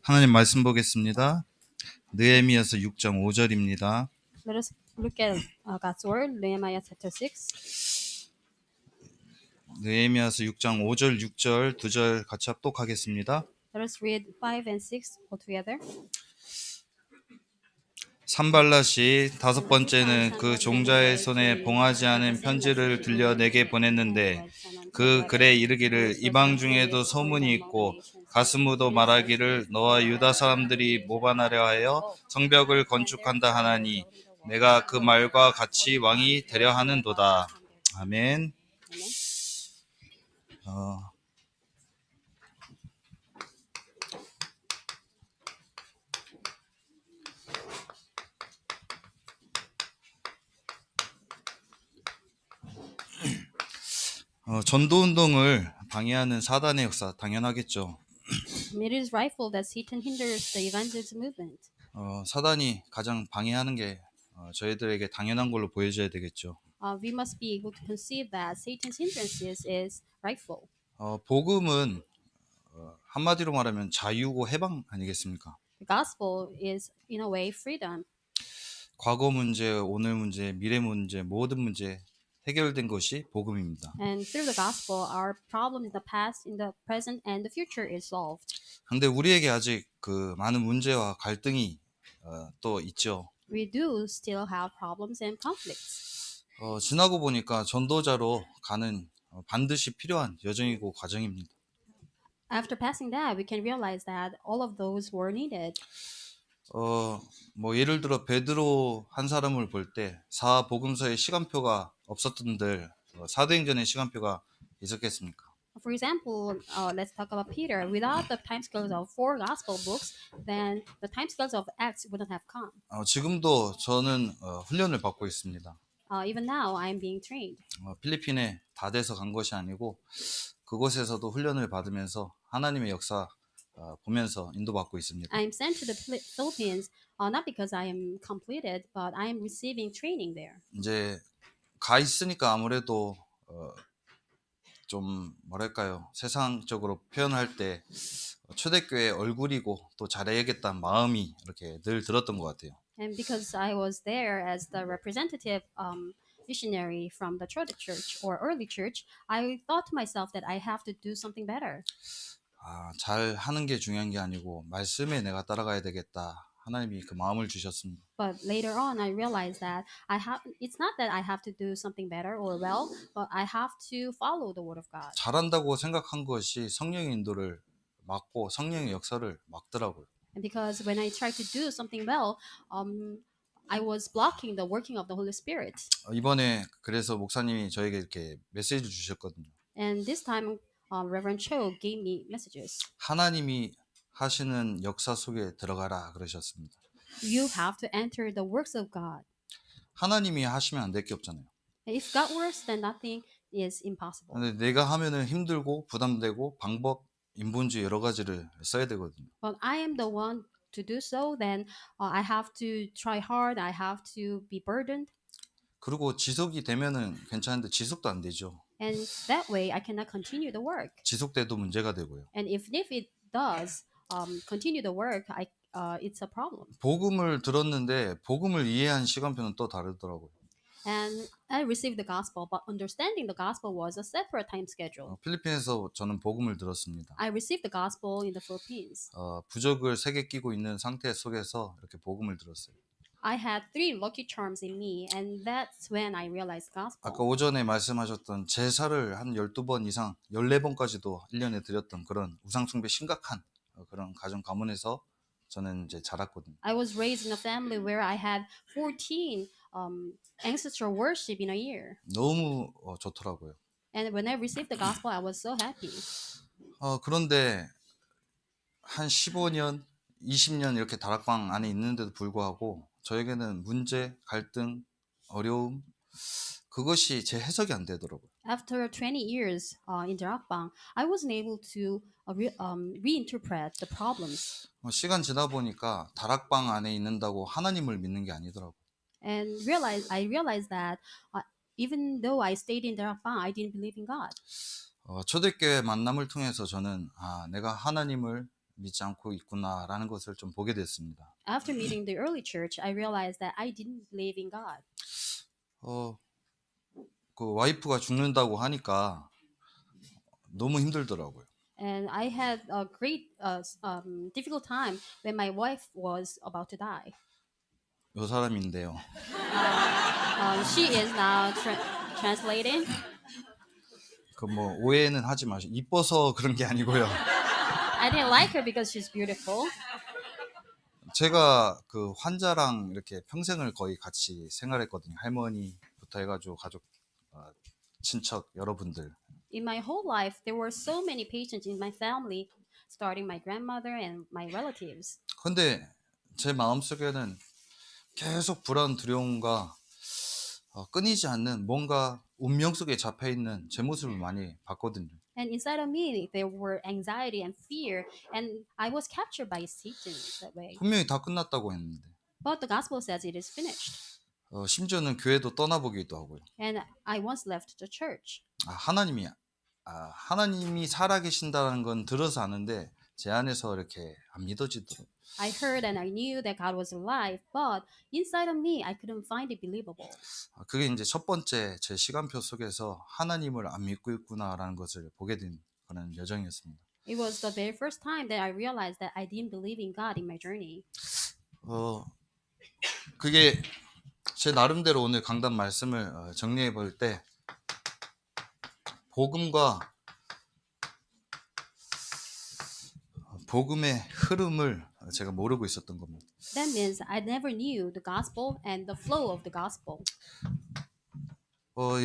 하나님 말씀 보겠습니다. 느헤미야서 6장 5절입니다. Let us look at God's word, Nehemiah chapter 6. 느헤미야서 6장 5절, 6절, 2절 같이 합독하겠습니다. Let us read 5 and 6 all together. 산발랏이 다섯 번째는 그 종자의 손에 봉하지 않은 편지를 들려 내게 보냈는데 그 글에 이르기를 이방 중에도 소문이 있고 가스무도 말하기를 너와 유다 사람들이 모반하려 하여 성벽을 건축한다 하나니 내가 그 말과 같이 왕이 되려 하는도다. 아멘. 전도운동을 방해하는 사단의 역사 당연하겠죠. It is rightful that Satan hinders the evangelism movement. 사단이 가장 방해하는 게 저희들에게 당연한 걸로 보여줘야 되겠죠. We must be able to conceive that Satan's hindrances is rightful. 복음은 한마디로 말하면 자유고 해방 아니겠습니까? The gospel is, in a way, freedom. 과거 문제, 오늘 문제, 미래 문제, 모든 문제 해결된 것이 복음입니다. And through the gospel, our problem in the past, in the present, and the future is solved. 그런데 우리에게 아직 그 많은 문제와 갈등이 또 있죠. We do still have problems and conflicts. 지나고 보니까 전도자로 가는 반드시 필요한 여정이고 과정입니다. After passing that, we can realize that all of those were needed. 뭐 예를 들어 베드로 한 사람을 볼 때 사복음서에 시간표가 없었던들 사도행전에 시간표가 있었겠습니까? For example, let's talk about Peter. Without the time scales of 4 gospel books, then the time scales of Acts wouldn't have come. 지금도 저는 훈련을 받고 있습니다. Even now, I am being trained. 필리핀에 다 돼서 간 것이 아니고 그곳에서도 훈련을 받으면서 하나님의 역사 보면서 인도받고 있습니다. I am sent to the Philippines not because I am completed, but I am receiving training there. 이제 가 있으니까 아무래도 좀 뭐랄까요, 세상적으로 표현할 때 초대교회 얼굴이고 또 잘해야겠다는 마음이 이렇게 늘 들었던 것 같아요. And because I was there as the representative missionary from the church or early church, I thought to myself that I have to do something better. 잘 하는 게 중요한 게 아니고 말씀에 내가 따라가야 되겠다. 하나님이 그 마음을 주셨습니다. But later on, I realized that it's not that I have to do something better or well, but I have to follow the word of God. 잘한다고 생각한 것이 성령의 인도를 막고 성령의 역사를 막더라고요. And because when I tried to do something well, I was blocking the working of the Holy Spirit. 이번에 그래서 목사님이 저에게 이렇게 메시지를 주셨거든요. And this time, Reverend Cho gave me messages. 하나님이 하시는 역사 속에 들어가라 그러셨습니다. You have to enter the works of God. 하나님이 하시면 안 될 게 없잖아요. If God works, then nothing is impossible. 근데 내가 하면은 힘들고 부담되고 방법, 인본주의 여러 가지를 써야 되거든요. But I am the one to do so, then I have to try hard. I have to be burdened. 그리고 지속이 되면은 괜찮은데 지속도 안 되죠. And that way, I cannot continue the work. 지속돼도 문제가 되고요. And if it does continue the work, it's a problem. 복음을 들었는데 복음을 이해한 시간표는 또 다르더라고요. And I received the gospel, but understanding the gospel was a separate time schedule. 필리핀에서 저는 복음을 들었습니다. I received the gospel in the Philippines. 부적을 3개 끼고 있는 상태 속에서 이렇게 복음을 들었어요. I had 3 lucky charms in me, and that's when I realized gospel. 아까 오전에 말씀하셨던 제사를 한 12번 이상 14번까지도 1년에 드렸던 그런 우상숭배 심각한 그런 가정 가문에서 저는 이제 자랐거든요. I was raised in a family where I had 14 ancestral worship in a year. 너무 좋더라고요. And when I received the gospel, I was so happy. 그런데 한 15년, 20년 이렇게 다락방 안에 있는데도 불구하고 저에게는 문제, 갈등, 어려움 그것이 제 해석이 안 되더라고요. After 20 years in Darakbang, I wasn't able to reinterpret the problems. 시간 지나 보니까 다락방 안에 있는다고 하나님을 믿는 게 아니더라고요. And I realized that even though I stayed in Darakbang, I didn't believe in God. 초대교회 만남을 통해서 저는 내가 하나님을 믿지 않고 있구나라는 것을 좀 보게 됐습니다. After meeting the early church, I realized that I didn't believe in God. 어, 그 와이프가 죽는다고 하니까 너무 힘들더라고요. And I had a great difficult time when my wife was about to die. 요 사람인데요. She is now translating. 그 뭐 오해는 하지 마시고 이뻐서 그런 게 아니고요. I didn't like her because she's beautiful. 제가 그 환자랑 이렇게 평생을 거의 같이 생활했거든요. 할머니부터 해가지고 가족, 친척 여러분들. In my whole life, there were so many patients in my family, starting my grandmother and my relatives. 근데 제 마음속에는 계속 불안, 두려움과 끊이지 않는 뭔가 운명 속에 잡혀 있는 제 모습을 많이 봤거든요. And inside of me, there were anxiety and fear, and I was captured by Satan that way. 분명히 다 끝났다고 했는데 But the gospel says it is finished. 심지어는 교회도 떠나보기도 하고요. And I once left the church. 하나님이 살아계신다는 건 들어서 아는데 제 안에서 이렇게 안 믿어지더라고요. I heard and I knew that God was alive, but inside of me, I couldn't find it believable. 그게 이제 첫 번째 제 시간표 속에서 하나님을 안 믿고 있구나라는 것을 보게 된 그런 여정이었습니다. It was the very first time that I realized that I didn't believe in God in my journey. 그게 제 나름대로 오늘 강단 말씀을 정리해 볼 때 복음의 흐름을 제가 모르고 있었던 겁니다. That means I never knew the gospel and the flow of the gospel.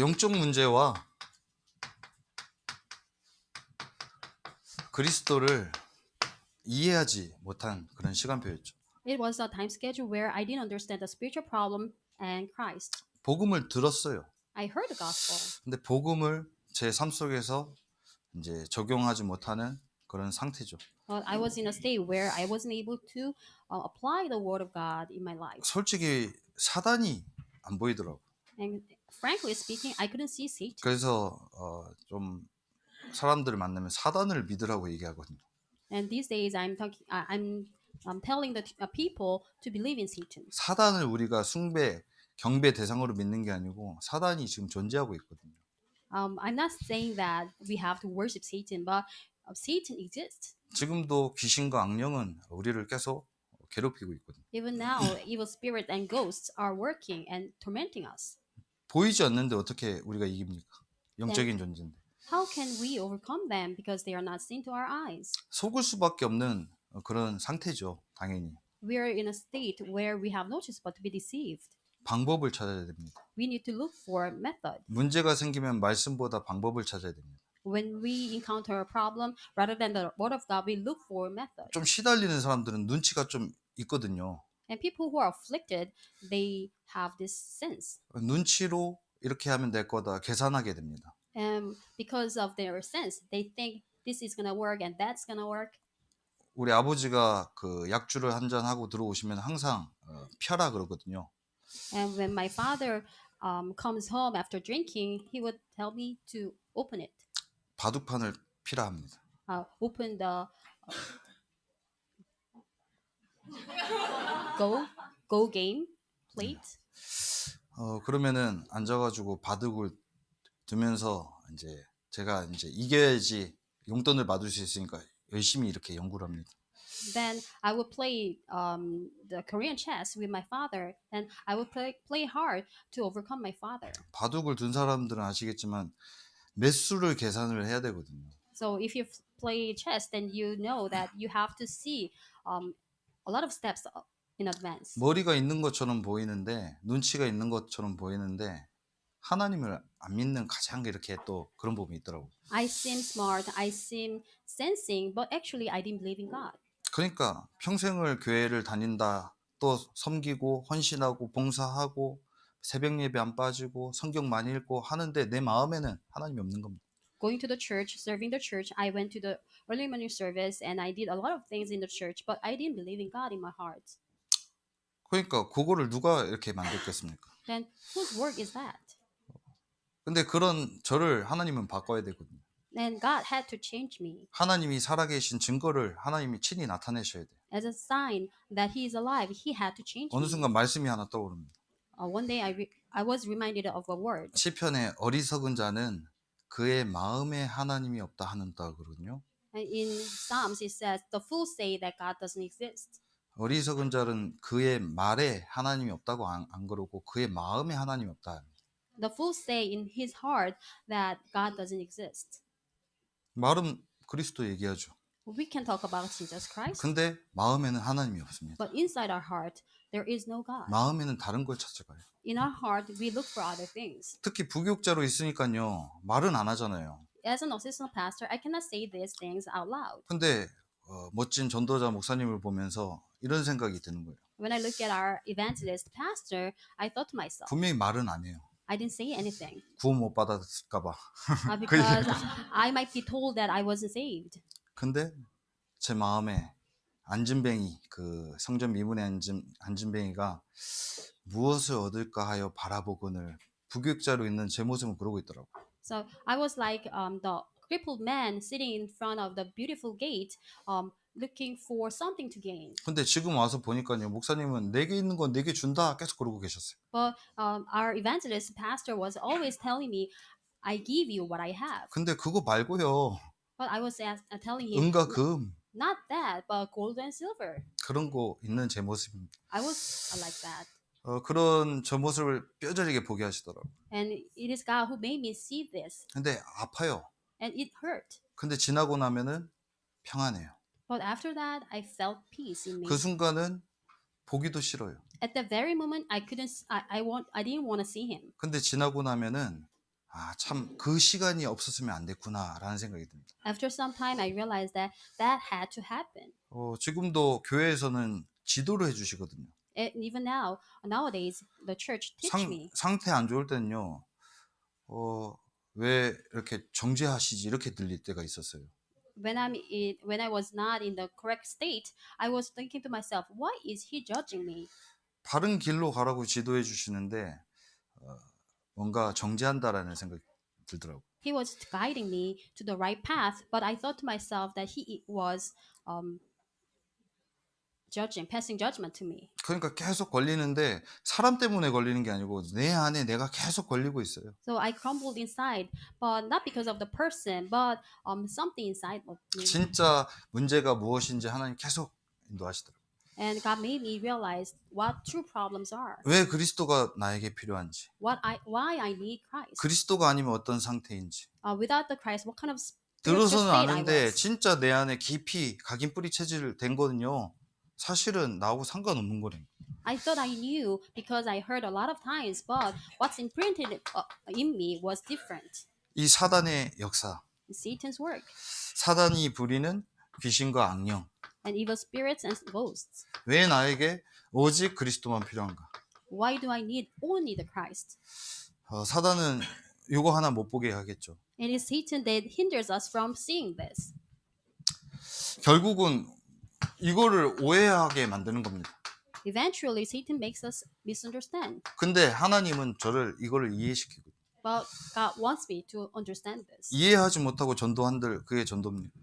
영적 문제와 그리스도를 이해하지 못한 그런 시간표였죠. It was a time schedule where I didn't understand the spiritual problem and Christ. 복음을 들었어요. I heard the gospel, 근데 복음을 제 삶 속에서 이제 적용하지 못하는 그런 상태죠. but I was in a state where I wasn't able to apply the word of God in my life. 솔직히 사단이 안 보이더라고요. And frankly speaking, I couldn't see Satan. 그래서 좀 사람들을 만나면 사단을 믿으라고 얘기하거든요. And these days, I'm telling the people to believe in Satan. 사단을 우리가 숭배, 경배 대상으로 믿는 게 아니고 사단이 지금 존재하고 있거든요. I'm not saying that we have to worship Satan, but Satan exists. 지금도 귀신과 악령은 우리를 계속 괴롭히고 있거든요. Even now, evil spirits and ghosts are working and tormenting us. 보이지 않는데 어떻게 우리가 이깁니까? 영적인 존재인데. How can we overcome them because they are not seen to our eyes? 속을 수밖에 없는 그런 상태죠, 당연히. We are in a state where we have no choice but to be deceived. 방법을 찾아야 됩니다. We need to look for a method. 문제가 생기면 말씀보다 방법을 찾아야 됩니다. When we encounter a problem, rather than the word of God, we look for a method. 좀 시달리는 사람들은 눈치가 좀 있거든요. And people who are afflicted, they have this sense. 눈치로 이렇게 하면 될 거다 계산하게 됩니다. And because of their sense, they think this is gonna work and that's gonna work. 우리 아버지가 그 약주를 한 잔 하고 들어오시면 항상 펴라 그러거든요. And when my father comes home after drinking, he would tell me to open it. 바둑판을 피라 합니다. Open the go game plate. 그러면은 앉아가지고 바둑을 두면서 이제 제가 이제 이겨야지 용돈을 받을 수 있으니까 열심히 이렇게 연구를 합니다. Then I would play the Korean chess with my father, and I would play hard to overcome my father. 바둑을 둔 사람들은 아시겠지만 매수를 계산을 해야 되거든요. So if you play chess, then you know that you have to see a lot of steps in advance. 머리가 있는 것처럼 보이는데 눈치가 있는 것처럼 보이는데 하나님을 안 믿는 가장 이렇게 또 그런 부분이 있더라고요. I seem smart, I seem sensing, but actually I didn't believe in God. 그러니까 평생을 교회를 다닌다, 또 섬기고 헌신하고 봉사하고 새벽 예배 안 빠지고 성경 많이 읽고 하는데 내 마음에는 하나님이 없는 겁니다. Going to the church, serving the church, I went to the early morning service and I did a lot of things in the church, but I didn't believe in God in my heart. 그러니까 그거를 누가 이렇게 만들겠습니까? Then whose work is that? 근데 그런 저를 하나님은 바꿔야 되거든요. And God had to change me 하나님이 살아계신 증거를 하나님이 친히 나타내셔야 돼요. as a sign that He is alive. He had to change 어느 me. 순간 말씀이 하나 떠오릅니다. One day I was reminded of a word. 시편에 어리석은 자는 그의 마음에 하나님이 없다 하는다 그러거든요. And in Psalms it says, "The fools say that God doesn't exist." 어리석은 자는 그의 말에 하나님이 없다고 안 그러고 그의 마음에 하나님이 없다. The fools say in his heart that God doesn't exist. 말은 그리스도 얘기하죠. We can talk about Jesus Christ, 근데 마음에는 하나님이 없습니다. but inside our heart there is no God. 마음에는 다른 걸 찾아가요. In our heart we look for other things. 특히 부교육자로 있으니까요. 말은 안 하잖아요. As an assistant pastor, I cannot say these things out loud. 근데 멋진 전도자 목사님을 보면서 이런 생각이 드는 거예요. When I look at our evangelist pastor, I thought to myself, 분명히 말은 안 해요. I didn't say anything 구원 못 받았을까 봐. because I might be told that I wasn't saved. 근데 제 마음에 안진뱅이, 그 성전 미문의 안진뱅이가 무엇을 얻을까 하여 바라보거늘 부교육자로 있는 제 모습은 그러고 있더라고요. So I was like the crippled man sitting in front of the beautiful gate, looking for something to gain. 근데 지금 와서 보니까요, 목사님은 내게 있는 건 내게 준다 계속 그러고 계셨어요. But our evangelist pastor was always telling me, "I give you what I have." 근데 그거 말고요, But I was telling him, 은과 금 not that, but gold and silver. 그런 거 있는 제 모습입니다. I was like that. 그런 저 모습을 뼈저리게 보게 하시더라고요. And it is God who made me see this. 근데 아파요. And it hurt. 근데 지나고 나면은 평안해요. But after that, I felt peace in me. 그 순간은 보기도 싫어요. At the very moment, I didn't want to see him. 근데 지나고 나면은 참 그 시간이 없었으면 안 됐구나라는 생각이 듭니다. After some time, I realized that that had to happen. 지금도 교회에서는 지도를 해주시거든요. And even nowadays, the church teach me. 상태 안 좋을 때는요. 왜 이렇게 정죄하시지 이렇게 들릴 때가 있었어요. When I was not in the correct state, I was thinking to myself, why is he judging me? 바른 길로 가라고 지도해 주시는데 뭔가 정죄한다라는 생각이 들더라고요. He was guiding me to the right path, but I thought to myself that he was passing judgment to me. 그러니까 계속 걸리는데 사람 때문에 걸리는 게 아니고 내 안에 내가 계속 걸리고 있어요. So I crumbled inside, but not because of the person, but something inside of me. 진짜 문제가 무엇인지 하나님 계속 인도하시더라고요. And God made me realize what true problems are. 왜 그리스도가 나에게 필요한지, Why I need Christ. 그리스도가 아니면 어떤 상태인지 Without the Christ, what kind of spiritual 들어서는 state I 아는데 was. 진짜 내 안에 깊이 각인 뿌리 체질 된 거는요. 사실은 나하고 상관없는 거래요. I thought I knew because I heard a lot of times, but what's imprinted in me was different. 이 사단의 역사, Satan's work 사단이 부리는 귀신과 악령, and evil spirits and ghosts. 왜 나에게 오직 그리스도만 필요한가? Why do I need only the Christ? 사단은 요거 하나 못 보게 하겠죠. It is Satan that hinders us from seeing this. 결국은 이거를 오해하게 만드는 겁니다. Eventually, Satan makes us misunderstand. 근데 하나님은 저를 이거를 이해시키고 But God wants me to understand this. 이해하지 못하고 전도한들 그게 전도입니다.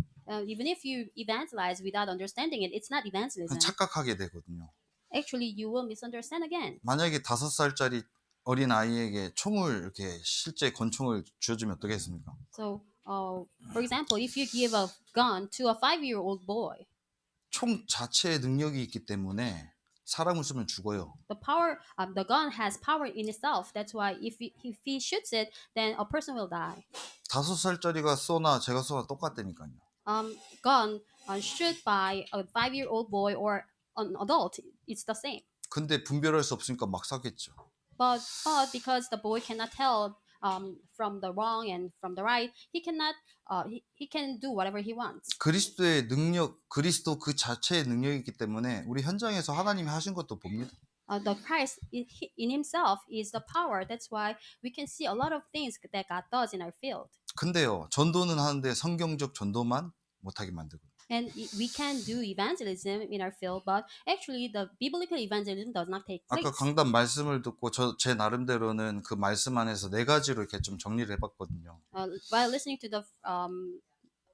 Even if you evangelize without understanding it, it's not evangelism. 착각하게 되거든요. Actually, you will misunderstand again. 만약에 5살짜리 어린 아이에게 총을 이렇게 실제 권총을 쥐어주면 어떻겠습니까? So, for example, if you give a gun to a 5-year-old boy, 총 자체의 능력이 있기 때문에 사람을 쏘면 죽어요. the gun has power in itself. That's why if he shoots it, then a person will die. 5살짜리가 쏘나 제가 쏘나 똑같다니까요. Gun shoot by a 5-year-old boy or an adult, it's the same. 근데 분별할 수 없으니까 막 쏴겠죠. But because the boy cannot tell from the wrong and from the right, he cannot he can do whatever he wants. 그리스도의 능력, 그리스도 그 자체의 능력이 있기 때문에 우리 현장에서 하나님이 하신 것도 봅니다. The Christ in himself is the power. That's why we can see a lot of things that God does in our field. 근데요, 전도는 하는데 성경적 전도만 못하게 만들고. We can do evangelism in our field, but actually the biblical evangelism does not take 아까 place. 강단 말씀을 듣고 제 나름대로는 그 말씀 안에서 네 가지로 이렇게 좀 정리를 해봤거든요. While listening to the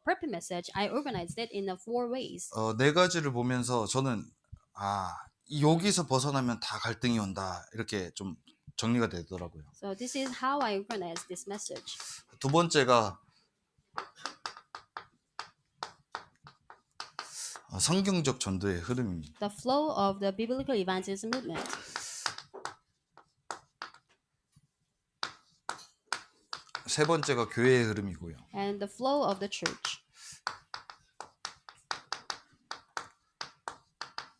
purpose message, I organized it in 4 ways. 네 가지를 보면서 저는 여기서 벗어나면 다 갈등이 온다 이렇게 좀 정리가 되더라고요. So this is how I organized this message. 두 번째가 성경적 전도의 흐름입니다. The flow of the biblical evangelism movement. 세 번째가 교회의 흐름이고요. And the flow of the church.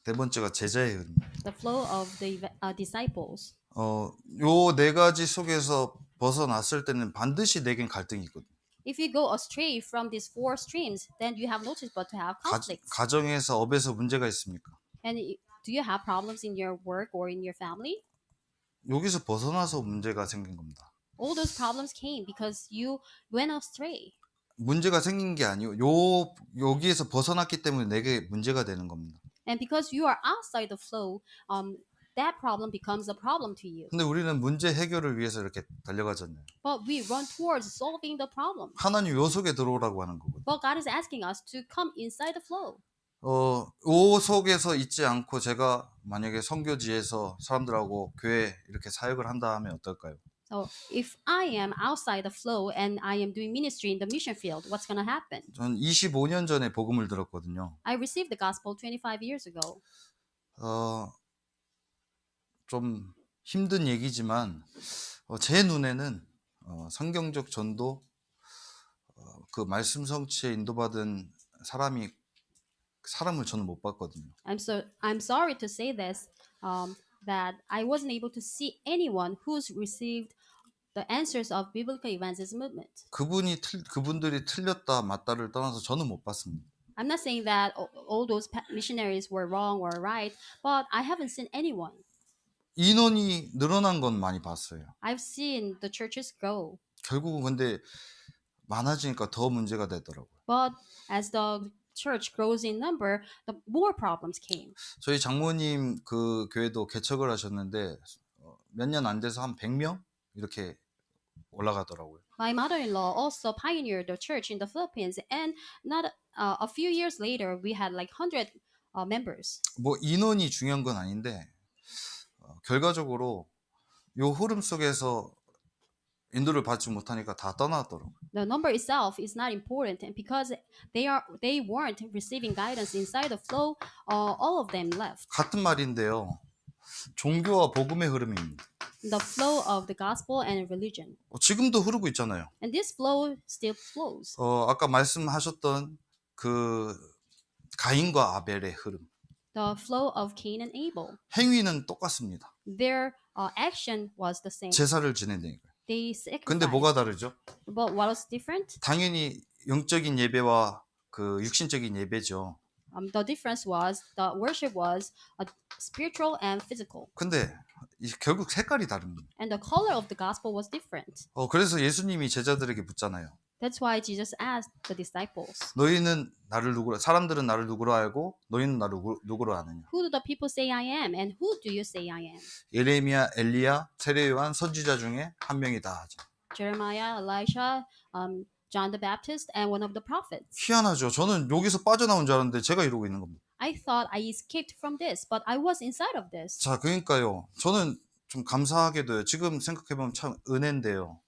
네 번째가 제자의 흐름. The flow of the disciples. 요 네 가지 속에서 벗어났을 때는 반드시 내겐 갈등이 있거든요. If you go astray from these 4 streams, then you have no choice but to have conflicts. 가정에서 업에서 문제가 있습니까? Do you have problems in your work or in your family? 여기서 벗어나서 문제가 생긴 겁니다. All those problems came because you went astray. 문제가 생긴 게 아니고 여기에서 벗어났기 때문에 내게 문제가 되는 겁니다. And because you are outside the flow, that problem becomes a problem to you. 근데 우리는 문제 해결을 위해서 이렇게 달려가잖아요. But we run towards solving the problem. 하나님 요 속에 들어오라고 하는 거거든요. But God is asking us to come inside the flow. 요 속에서 있지 않고 제가 만약에 선교지에서 사람들하고 교회 이렇게 사역을 한다 하면 어떨까요? So if I am outside the flow and I am doing ministry in the mission field, what's going to happen? 전 25년 전에 복음을 들었거든요. I received the gospel 25 years ago. 좀 힘든 얘기지만 제 눈에는 성경적 전도 그 말씀 성취에 인도받은 사람을 저는 못 봤거든요. I'm sorry to say this, that I wasn't able to see anyone who's received the answers of biblical evangelism movement. 그분들이 틀렸다 맞다를 떠나서 저는 못 봤습니다. I'm not saying that all those missionaries were wrong or right, but I haven't seen anyone. 인원이 늘어난 건 많이 봤어요. I've seen the churches grow. 결국은 근데 많아지니까 더 문제가 되더라고요. But as the church grows in number, the more problems came. 저희 장모님 그 교회도 개척을 하셨는데 몇 년 안 돼서 한 100명 이렇게 올라가더라고요. My mother-in-law also pioneered the church in the Philippines, and not a few years later, we had like 100 members. 뭐 인원이 중요한 건 아닌데 결과적으로 요 흐름 속에서 인도를 받지 못하니까 다 떠나더라고요. The number itself is not important, and because they weren't receiving guidance inside the flow, all of them left. 같은 말인데요. 종교와 복음의 흐름입니다. The flow of the gospel and religion. 지금도 흐르고 있잖아요. And this flow still flows. 아까 말씀하셨던 그 가인과 아벨의 흐름. The flow of Cain and Abel. 행위는 똑같습니다. Their action was the same. 제사를 지내니까. They sacrificed. 근데 뭐가 다르죠? But what was different? 당연히 영적인 예배와 그 육신적인 예배죠. The difference was the worship was spiritual and physical. 근데 결국 색깔이 다릅니다. And the color of the gospel was different. 그래서 예수님이 제자들에게 묻잖아요. That's why Jesus asked the disciples, 너희는 사람들은 나를 누구로 알고 너희는 나를 누구로 아느냐? Who do the people say I am, and who do you say I am? 예레미야, 엘리야, 세례 요한 선지자 중에 한 명이다 하죠. Jeremiah, Elisha, John the Baptist, and one of the prophets. 희한하죠. 저는 여기서 빠져나온 줄 알았는데 제가 이러고 있는 겁니다. I thought I escaped from this, but I was inside of this. 자, 그러니까요. 저는 좀 감사하게도요. 지금 생각해보면 참 은혜인데요.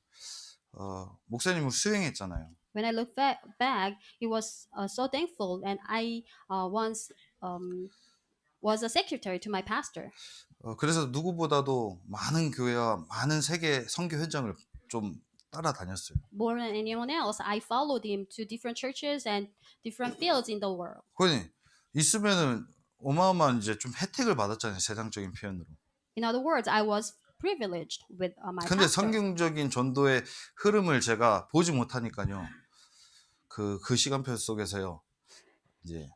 목사님을 수행했잖아요. When I look back, it was so thankful, and I once was a secretary to my pastor. 그래서 누구보다도 많은 교회와 많은 세계 선교 현장을 좀 따라다녔어요. More than anyone else, I followed him to different churches and different fields in the world. 그러니 있으면은 어마어마한 이제 좀 혜택을 받았잖아요. 세상적인 표현으로. In other words, I was privileged with my 근데 pastor. 성경적인 전도의 흐름을 제가 보지 못하니까요. 그 시간표 속에서요. 이제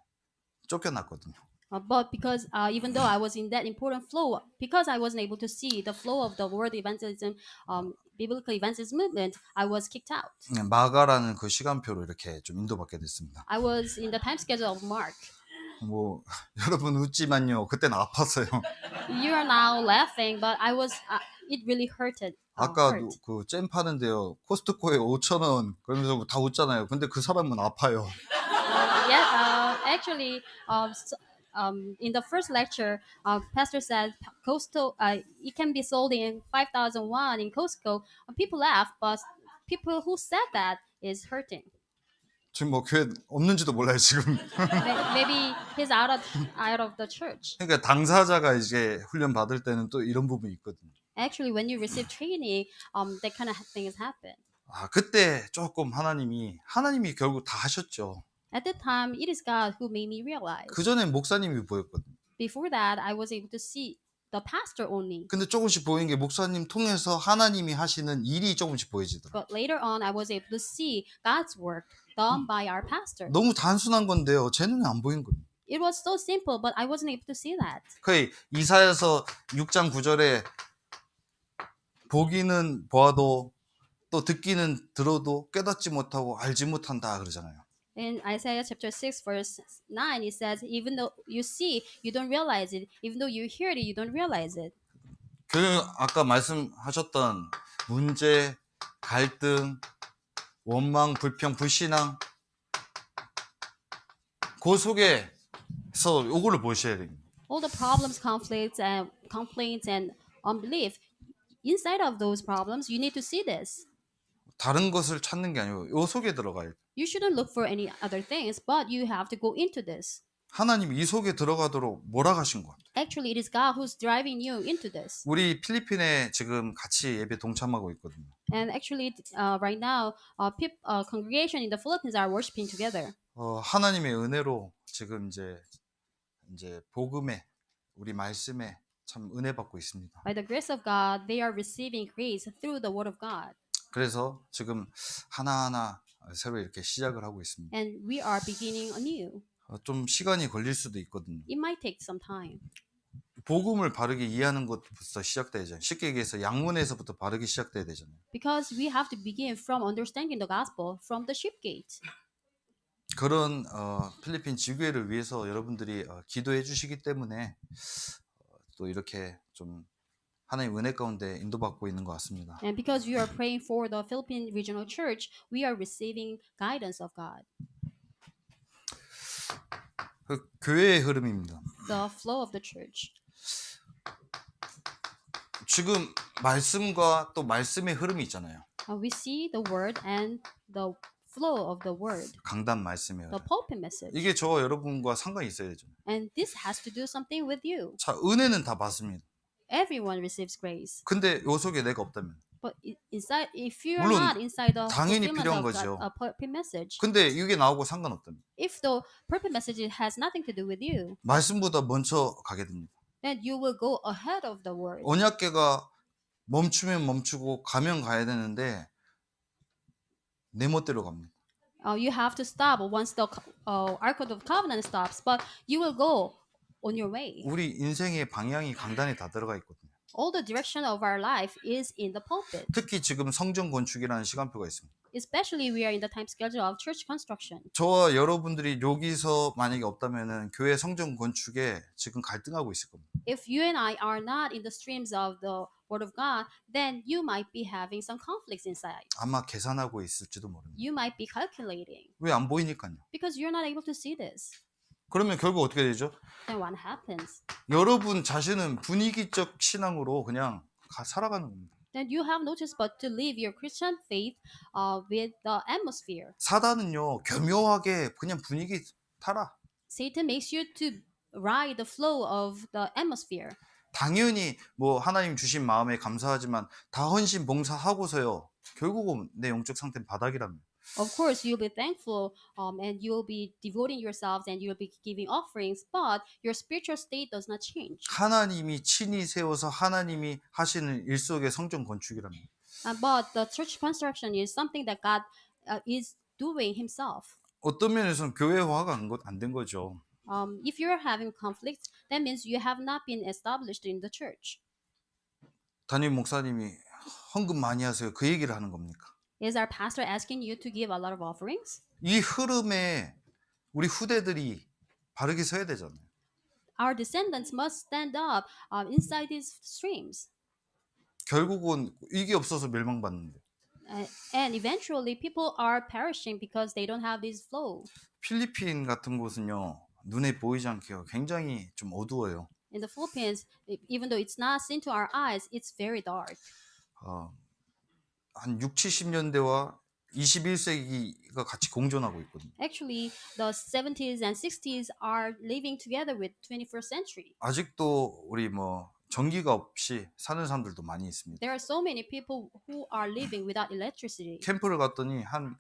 쫓겨났거든요. But because even though I was in that important flow, because I wasn't able to see the flow of the world evangelism, biblical evangelism movement, I was kicked out. 마가라는 그 시간표로 이렇게 좀 인도받게 됐습니다. I was in the time schedule of Mark. 뭐 여러분 웃지만요. 그때는 아팠어요. You are now laughing, but I was. It really hurted. 아까도 Hurt. 그 잼 파는데요. 코스트코에 5,000원 그러면서 다 웃잖아요. 근데 그 사람은 아파요. Yeah, actually, in the first lecture, Pastor said Costco, it can be sold in 5,000 won in Costco. People laugh, but people who said that is hurting. 지금 뭐 교회 없는지도 몰라요 지금. Maybe he's out of the church. 그러니까 당사자가 이제 훈련 받을 때는 또 이런 부분이 있거든요. Actually, when you receive training, that kind of things happen. 아 그때 조금 하나님이 결국 다 하셨죠. At that time, it is God who made me realize. 그 전에 목사님이 보였거든요. Before that, I was able to see the pastor only. 근데 조금씩 보이는 게 목사님 통해서 하나님이 하시는 일이 조금씩 보여지더라고요. But later on, I was able to see God's work done by our pastor. 너무 단순한 건데요. 제 눈에 안 보인 거예요. It was so simple, but I wasn't able to see that. 그 이사야서 6장 9절에 보기는 보아도 또 듣기는 들어도 깨닫지 못하고 알지 못한다 그러잖아요. In Isaiah chapter 6, verse 9, it says, even though you see, you don't realize it. Even though you hear it, you don't realize it. 아까 말씀하셨던 문제, 갈등, 원망, 불평, 불신앙 그 속에서 요거를 보셔야 됩니다. All the problems, conflicts, and complaints and unbelief, inside of those problems, you need to see this. 다른 것을 찾는 게 아니고 요 속에 들어가야 돼요. You shouldn't look for any other things, but you have to go into this. 하나님이 이 속에 들어가도록 몰아가신 것 같아요. Actually, it is God who's driving you into this. 우리 필리핀에 지금 같이 예배 동참하고 있거든요. And actually, right now, congregation in the Philippines are worshiping together. 하나님의 은혜로 지금 이제 복음에 우리 말씀에 참 은혜 받고 있습니다. By the grace of God, they are receiving grace through the Word of God. 그래서 지금 하나하나 새로 이렇게 시작을 하고 있습니다. And we are beginning anew. 좀 시간이 걸릴 수도 있거든요. It might take some time. 복음을 바르게 이해하는 것부터 시작돼야죠. 쉽게 얘기해서 양문에서부터 바르게 시작돼야 되잖아요. Because we have to begin from understanding the gospel from the sheep gate. 그런 필리핀 지교회를 위해서 여러분들이 기도해 주시기 때문에 또 이렇게 좀 하나님 은혜 가운데 인도받고 있는 것 같습니다. And because you are praying for the Philippine Regional Church, we are receiving guidance of God. 그 교회의 흐름입니다. The flow of the church. 지금 말씀과 또 말씀의 흐름이 있잖아요. We see the word and the flow of the word, 강단 말씀의 the 흐름. pulpit message. 이게 저와 여러분과 상관이 있어야 되죠. And this has to do something with you. 자, 은혜는 다 받습니다. Everyone receives grace. 근데 요 속에 내가 없다면. But inside, if you are 물론 not inside the 당연히 fulfillment 필요한 of 거죠. a pulpit message, 근데 이게 나오고 상관없다면. if the pulpit message has nothing to do with you, 말씀보다 먼저 가게 됩니다. then you will go ahead of the word. 언약궤가 멈추면 멈추고 가면 가야 되는데 내 멋대로 갑니다. You have to stop once the Ark of the Covenant stops, but you will go on your way. 우리 인생의 방향이 강단에 다 들어가 있거든요. All the direction of our life is in the pulpit. 특히 지금 성전 건축이라는 시간표가 있습니다. Especially we are in the time schedule of church construction. 저와 여러분들이 여기서 만약에 없다면은 교회 성전 건축에 지금 갈등하고 있을 겁니다. If you and I are not in the streams of the Word of God, then you might be having some conflicts inside. 아마 계산하고 있을지도 모릅니다. You might be calculating 왜 안 보이니까요. because you're not able to see this. 그러면 결국 어떻게 되죠? Then what happens? 여러분 자신은 분위기적 신앙으로 그냥 살아가는 겁니다. Then you have no choice but to live your Christian faith with the atmosphere. 사단은요 교묘하게 그냥 분위기 타라. Satan makes you to ride the flow of the atmosphere. 당연히 뭐 하나님 주신 마음에 감사하지만 다 헌신 봉사하고서요 결국은 내 영적 상태는 바닥이랍니다. Of course, you'll be thankful and you'll be devoting yourselves and you'll be giving offerings, but your spiritual state does not change. 하나님이 친히 세워서 하나님이 하시는 일 속의 성전 건축이랍니다. But the church construction is something that God is doing Himself. 어떤 면에서는 교회화가 안 된 거죠. If you're having conflicts, that means you have not been established in the church. 담임 목사님이 헌금 많이 하세요. 그 얘기를 하는 겁니까? Is our pastor asking you to give a lot of offerings? 이 흐름에 우리 후대들이 바르게 서야 되잖아요. Our descendants must stand up inside these streams. 결국은 이게 없어서 멸망받는데. And eventually, people are perishing because they don't have this flow. 필리핀 같은 곳은요. 눈에 보이지 않게요. 굉장히 좀 어두워요. In the Philippines, even though it's not seen to our eyes, it's very dark. 한 6, 70년대와 21세기가 같이 공존하고 있거든요. Actually, the 70s and 60s are living together with 21st century. 아직도 우리 뭐 전기가 없이 사는 사람들도 많이 있습니다. There are so many people who are living without electricity. 캠프를 갔더니 한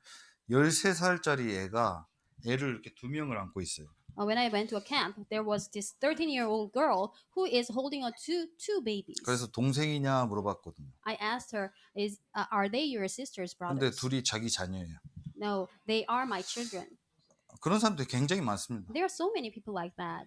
13살짜리 애가 애를 이렇게 2명을 안고 있어요. When I went to a camp, there was this 13-year-old girl who is holding on to two babies. 그래서 동생이냐 물어봤거든요. I asked her, are they your sister's 근데 brothers? 둘이 자기 자녀예요. No, they are my children. 그런 사람들이 굉장히 많습니다. There are so many people like that.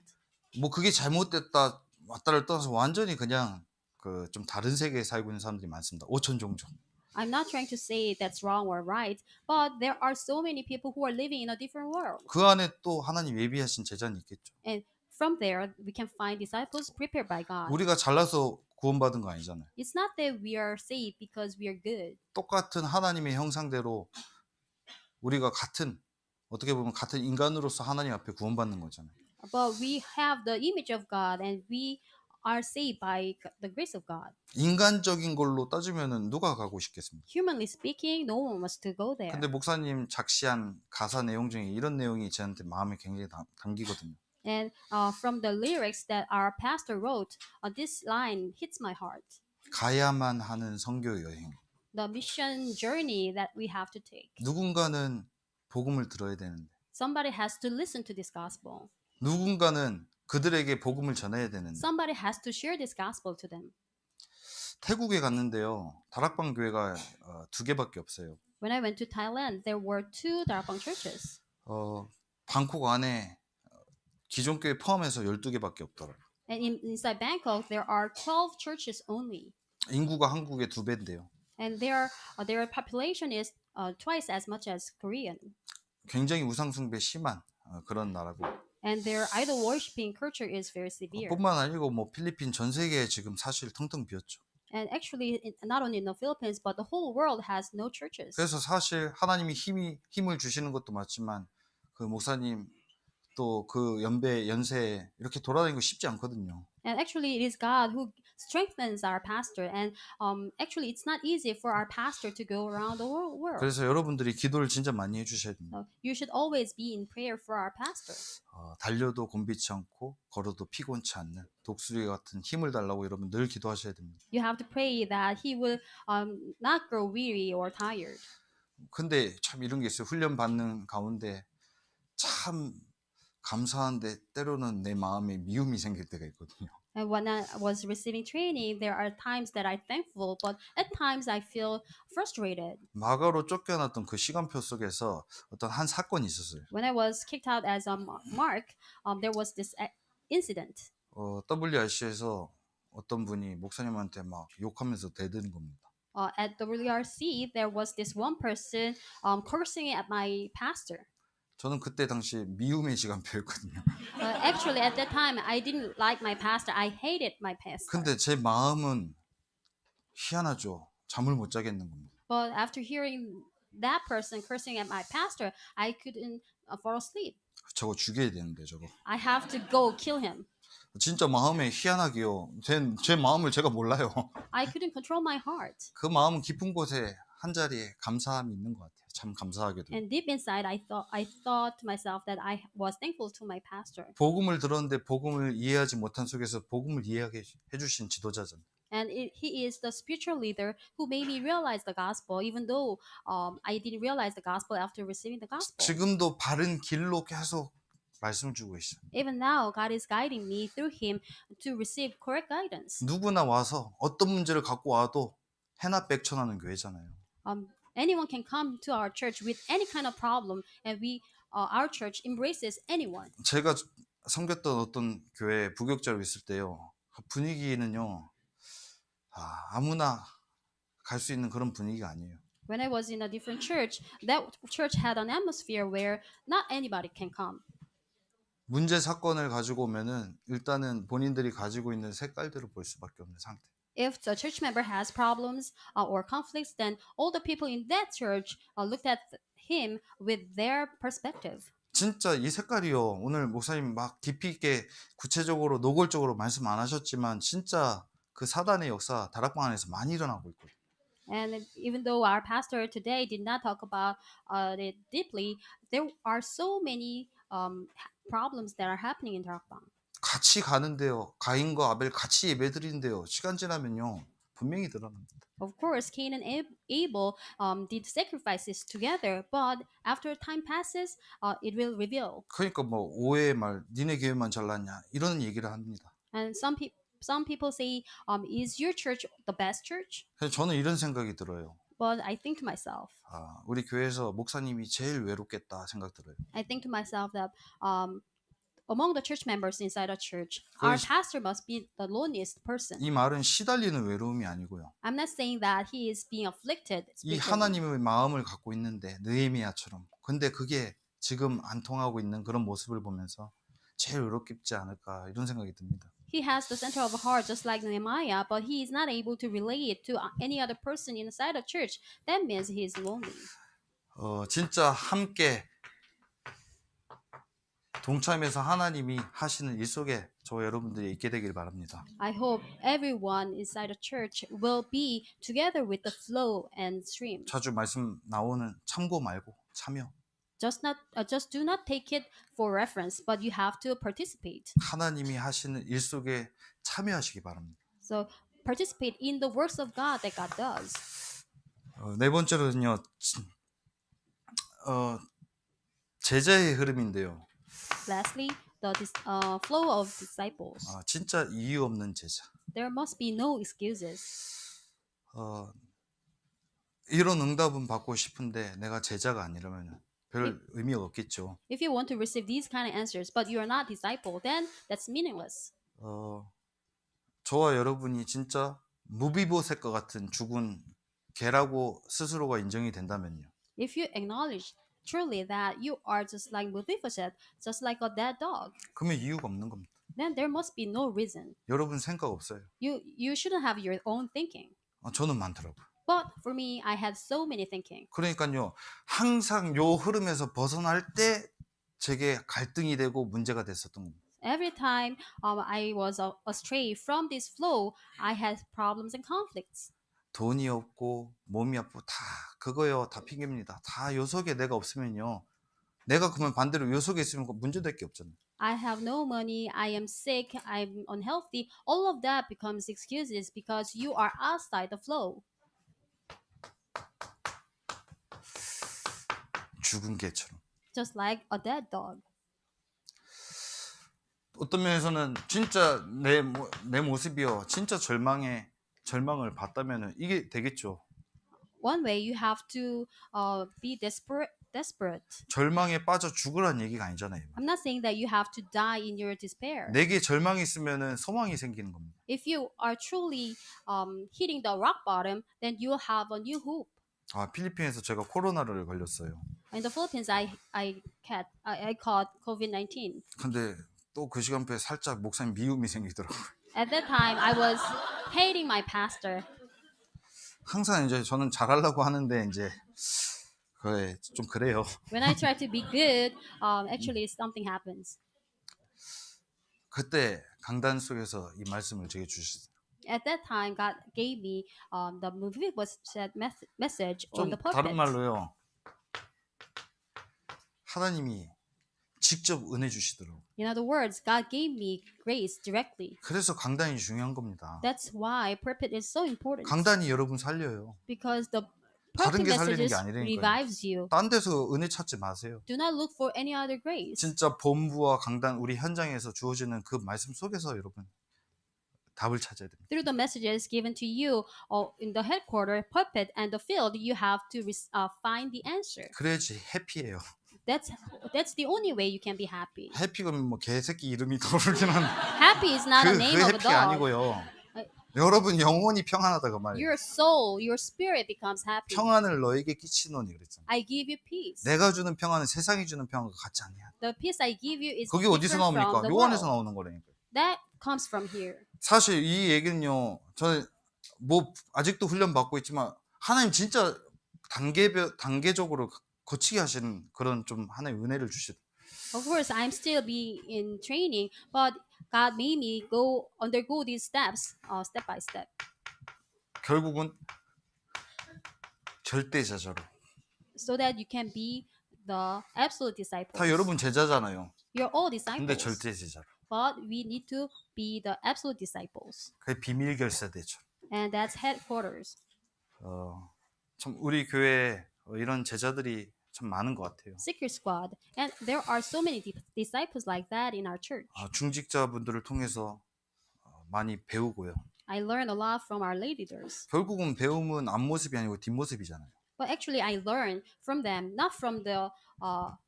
뭐 그게 잘못됐다 왔다를 떠나서 완전히 그냥 그 좀 다른 세계에 살고 있는 사람들이 많습니다. 오천 종족. I'm not trying to say that's wrong or right, but there are so many people who are living in a different world. 그 안에 또 하나님 예비하신 제자는 있겠죠. And from there, we can find disciples prepared by God. 우리가 잘나서 구원받은 거 아니잖아요. It's not that we are saved because we are good. 똑같은 하나님의 형상대로 우리가 같은 어떻게 보면 같은 인간으로서 하나님 앞에 구원받는 거잖아요. But we have the image of God and we are saved by the grace of God. 인간적인 걸로 따지면은 누가 가고 싶겠습니까? Humanly speaking, no one wants to go there. 근데 목사님 작시한 가사 내용 중에 이런 내용이 저한테 마음에 굉장히 담기거든요. And from the lyrics that our pastor wrote, this line hits my heart. 가야만 하는 선교 여행. The mission journey that we have to take. 누군가는 복음을 들어야 되는데 Somebody has to listen to this gospel. 누군가는 그들에게 복음을 전해야 되는데 Somebody has to share this gospel to them. 태국에 갔는데요. 다락방 교회가 2개밖에 없어요. When I went to Thailand, there were 2 Darapang churches. 방콕 안에 기존 교회 포함해서 12개밖에 없더라고요. And inside Bangkok, there are 12 churches only. 인구가 한국의 2배인데요. And their population is twice as much as Korean. 굉장히 우상숭배 심한 그런 나라고. And their idol worshiping culture is very severe. 뿐만 아니고 뭐 필리핀 전 세계에 지금 사실 텅텅 비었죠. And actually, not only in the Philippines, but the whole world has no churches. 그래서 사실 하나님이 힘을 주시는 것도 맞지만 그 목사님 또 그 연세에 이렇게 돌아다니는 거 쉽지 않거든요. And actually, it is God who strengthens our pastor. And actually, it's not easy for our pastor to go around the world. 그래서 여러분들이 기도를 진짜 많이 해주셔야 됩니다. So you should always be in prayer for our pastor. 달려도 곤비치 않고 걸어도 피곤치 않는 독수리 같은 힘을 달라고 여러분 늘 기도하셔야 됩니다. You have to pray that he will not grow weary or tired. 근데 참 이런 게 있어요. 훈련 받는 가운데 참 감사한데 때로는 내 마음에 미움이 생길 때가 있거든요. And when I was receiving training, there are times that I'm thankful, but at times I feel frustrated. 마가로 쫓겨났던 그 시간표 속에서 어떤 한 사건이 있었어요. When I was kicked out as a Mark, there was this incident. WRC에서 어떤 분이 목사님한테 막 욕하면서 대드는 겁니다. At WRC, there was this one person cursing at my pastor. 저는 그때 당시 미움의 시간표였거든요. Actually, at that time, I didn't like my pastor. I hated my pastor. 근데 제 마음은 희한하죠. 잠을 못 자겠는 겁니다. But after hearing that person cursing at my pastor, I couldn't fall asleep. 저거 죽여야 되는데 저거. I have to go kill him. 진짜 마음에 희한하게요. 제 마음을 제가 몰라요. I couldn't control my heart. 그 마음 깊은 곳에 한 자리에 감사함이 있는 것 같아요. 참 감사하게도. And deep inside, I thought to myself that I was thankful to my pastor. 복음을 들었는데 복음을 이해하지 못한 속에서 복음을 이해하게 해주신 지도자잖아요. And he is the spiritual leader who made me realize the gospel, even though I didn't realize the gospel after receiving the gospel. 지금도 바른 길로 계속 말씀을 주고 있어요. Even now, God is guiding me through him to receive correct guidance. 누구나 와서 어떤 문제를 갖고 와도 해나 백천하는 교회잖아요. Anyone can come to our church with any kind of problem, and our church embraces anyone. 제가 섬겼던 어떤 교회 부교육자로 있을 때요. 분위기는요. 아무나 갈 수 있는 그런 분위기가 아니에요. When I was in a different church, that church had an atmosphere where not anybody can come. 문제 사건을 가지고 오면은 일단은 본인들이 가지고 있는 색깔들을 볼 수밖에 없는 상태. If the church member has problems or conflicts, then all the people in that church looked at him with their perspective. 진짜 이 색깔이요. 오늘 목사님 막 깊이 있게 구체적으로 노골적으로 말씀 안 하셨지만 진짜 그 사단의 역사 다락방 안에서 많이 일어나고 있거든요. And even though our pastor today did not talk about it deeply, there are so many problems that are happening in Darakbang. 같이 가는데요. 가인과 아벨 같이 예배드리는데요. 시간 지나면요. 분명히 드러납니다. Of course, Cain and Abel did sacrifices together, but after time passes, it will reveal. 그러니까 뭐 오해의 말, 니네 교회만 잘났냐 이런 얘기를 합니다. And some people say, "Is your church the best church?" 그래서 저는 이런 생각이 들어요. But I think to myself, 우리 교회에서 목사님이 제일 외롭겠다 생각 들어요. I think to myself that among the church members inside a church, our 거의- pastor must be the loneliest person. 이 말은 시달리는 외로움이 아니고요. I'm not saying that he is being afflicted 이 spiritually. 하나님의 마음을 갖고 있는데 느헤미야처럼. 근데 그게 지금 안 통하고 있는 그런 모습을 보면서 제일 외롭겠지 않을까 이런 생각이 듭니다. He has the center of a heart just like Nehemiah, but he is not able to relate it to any other person inside a church. That means he is lonely. 진짜 함께 동참해서 하나님이 하시는 일 속에 저와 여러분들이 있게 되길 바랍니다. I hope everyone inside a church will be together with the flow and stream. 자주 말씀 나오는 참고 말고 참여. Just do not take it for reference, but you have to participate. 하나님이 하시는 일 속에 참여하시기 바랍니다. So participate in the works of God that God does. 네 번째로는요. 제자의 흐름인데요. Lastly, the flow of disciples. 진짜 이유 없는 제자. There must be no excuses. 이런 응답은 받고 싶은데 내가 제자가 아니라면 별 의미가 없겠죠. If you want to receive these kind of answers, but you are not disciple, then that's meaningless. 저와 여러분이 진짜 무비보셋과 같은 죽은 개라고 스스로가 인정이 된다면요. If you acknowledge truly that you are just like Mephibosheth, just like a dead dog, 그러면 이유가 없는 겁니다. then there must be no reason. 여러분 생각 없어요. You shouldn't have your own thinking. 저는 많더라고요. But for me, I had so many thinking. 그러니까요. 항상 요 흐름에서 벗어날 때 제게 갈등이 되고 문제가 됐었던 겁니다. Every time I was astray from this flow, I had problems and conflicts. 돈이 없고 몸이 아프고 다 그거요. 다 핑계입니다. 다 요 속에 내가 없으면요. 내가 그러면 반대로 요 속에 있으면 문제될 게 없잖아요. I have no money, I am sick, I'm unhealthy. All of that becomes excuses because you are outside the flow. 죽은 개처럼. Just like a dead dog. 어떤 면에서는 진짜 내 모습이요. 진짜 절망을 봤다면은 이게 되겠죠. One way you have to be desperate. 절망에 빠져 죽으란 얘기가 아니잖아요. I'm not saying that you have to die in your despair. 내게 절망이 있으면은 소망이 생기는 겁니다. If you are truly hitting the rock bottom, then you will have a new hope. 필리핀에서 제가 코로나를 걸렸어요. In the Philippines, I caught COVID-19. 근데 또 그 시간표에 살짝 목사님 미움이 생기더라고요. At that time, I was hating my pastor. 항상 이제 저는 잘하려고 하는데 이제 좀 그래요. When I try to be good, actually something happens. 그때 강단 속에서 이 말씀을 제게 주셨어요. At that time, God gave me the Mephibosheth message on 좀 the pulpit. 다른 말로요. 하나님이 직접 은혜 주시더라고요. In other words, God gave me grace directly. 그래서 강단이 중요한 겁니다. That's why pulpit is so important. 강단이 여러분 살려요. Because the 다른 pulpit 게 살리는 messages 게 아니라니까요. revives you. 딴 데서 은혜 찾지 마세요. Do not look for any other grace. 진짜 본부와 강단 우리 현장에서 주어지는 그 말씀 속에서 여러분 답을 찾아야 됩니다. Through the messages given to you in the headquarter, pulpit, and the field, you have to find the answer. 그래야지 해피해요. That's the only way you can be happy. 해피가 뭐 개새끼 이름이 떠오르긴 한데 Happy is not a 그 name of a 해피가 dog. 아니고요. 여러분 영혼이 평안하다 그 말이에요. Your soul, your spirit becomes happy. 평안을 너에게 끼치노니 그랬잖아요. I give you peace. 내가 주는 평안은 세상이 주는 평안과 같지 않냐. The peace I give you is 그게 어디서 different 나옵니까? from the 요한에서 world. 나오는 거라니까. That comes from here. 사실 이 얘기는요. 저는 뭐 아직도 훈련 받고 있지만 하나님 진짜 단계적으로 거치게 하시는 그런 좀 하나의 은혜를 주시더라고요. Of course, I'm still be in training, but God made me undergo these steps, step by step, 결국은 절대 제자로. so that you can be the absolute disciples. 다 여러분 제자잖아요. You're all 근데 disciples, 절대 제자로. but we need to be the absolute disciples, 그게 비밀 결사대죠. and that's headquarters. 참 우리 교회에 이런 제자들이 참 많은 것 같아요. Secret Squad, and there are so many disciples like that in our church. 중직자분들을 통해서 많이 배우고요. I learned a lot from our lay leaders, 결국은 배움은 앞모습이 아니고 뒷모습이잖아요. but actually I learned from them, not from the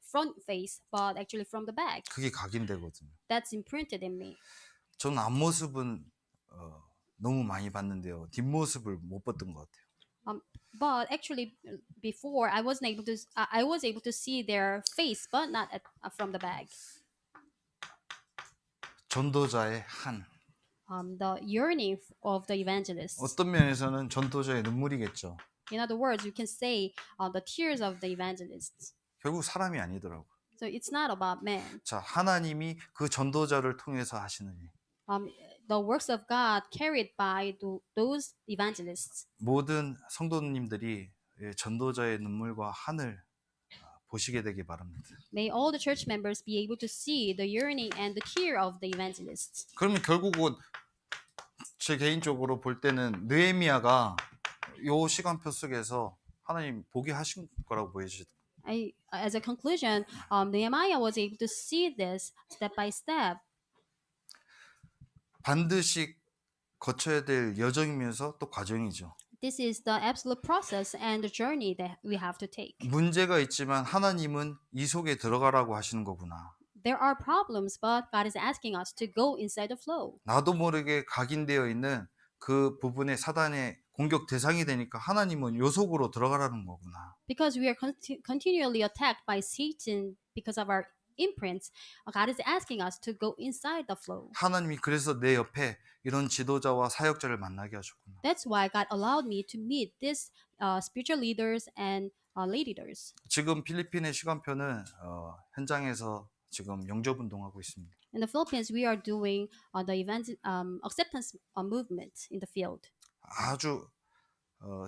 front face, but actually from the back. 그게 각인되거든요. That's imprinted in me. 저는 앞모습은 너무 많이 봤는데요. 뒷모습을 못 봤던 것 같아요. But actually, before I was able to see their face, but not from the back. 전도자의 한. The yearning of the evangelist. 어떤 면에서는 전도자의 눈물이겠죠. In other words, you can say the tears of the evangelists. 결국 사람이 아니더라고요. So it's not about man. 자, 하나님이 그 전도자를 통해서 하시는 일. The works of God carried by those evangelists. 모든 성도님들이 전도자의 눈물과 한을 보시게 되기 바랍니다. May all the church members be able to see the yearning and the tear of the evangelists. 그러면 결국은 제 개인적으로 볼 때는 느헤미야가 요 시간표 속에서 하나님 보게 하신 거라고 보여지더라고요. As a conclusion, Nehemiah was able to see this step by step. 반드시 거쳐야 될 여정이면서 또 과정이죠. This is the absolute process and the journey that we have to take. 문제가 있지만 하나님은 이 속에 들어가라고 하시는 거구나. There are problems, but God is asking us to go inside the flow. 나도 모르게 각인되어 있는 그 부분에 사단의 공격 대상이 되니까 하나님은 요 속으로 들어가라는 거구나. Because we are continually attacked by Satan because of our imprints, God is asking us to go inside the flow. 하나님이 그래서 내 옆에 이런 지도자와 사역자를 만나게 하셨구나. That's why God allowed me to meet these spiritual leaders and lay leaders. 지금 필리핀의 시간표는 현장에서 지금 영접 운동하고 있습니다. In the Philippines, we are doing the acceptance movement in the field. 아주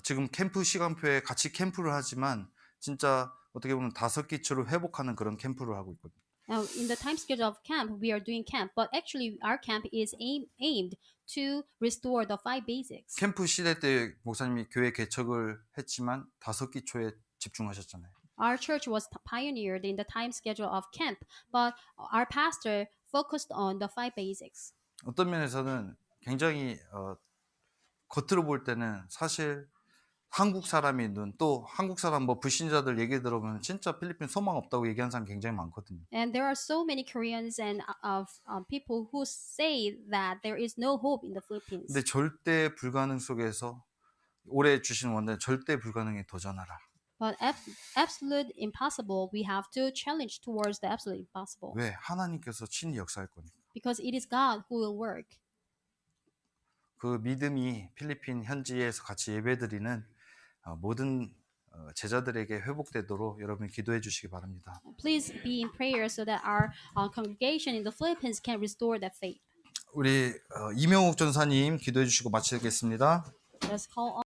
지금 캠프 시간표에 같이 캠프를 하지만 진짜 어떻게 보면 5기초를 회복하는 그런 캠프를 하고 있거든요. Now, in the time schedule of camp, we are doing camp, but actually our camp is aimed to restore the 5 basics. 캠프 시대 때 목사님이 교회 개척을 했지만 5기초에 집중하셨잖아요. Our church was pioneered in the time schedule of camp, but our pastor focused on the 5 basics. 어떤 면에서는 굉장히 겉으로 볼 때는 사실 한국 사람이 눈 또 한국 사람 뭐 불신자들 얘기 들어보면 진짜 필리핀 소망 없다고 얘기하는 사람 굉장히 많거든요. And there are so many Koreans and people who say that there is no hope in the Philippines. 근데 절대 불가능 속에서 올해 주신 원단 절대 불가능에 도전하라. But absolute impossible, we have to challenge towards the absolute impossible. 왜? 하나님께서 친히 역사할 거니까. Because it is God who will work. 그 믿음이 필리핀 현지에서 같이 예배드리는 모든 제자들에게 회복되도록 여러분 기도해 주시기 바랍니다. Please be in prayer so that our congregation in the Philippines can restore that faith. 우리 이명욱 전사님 기도해 주시고 마치겠습니다. Let's call on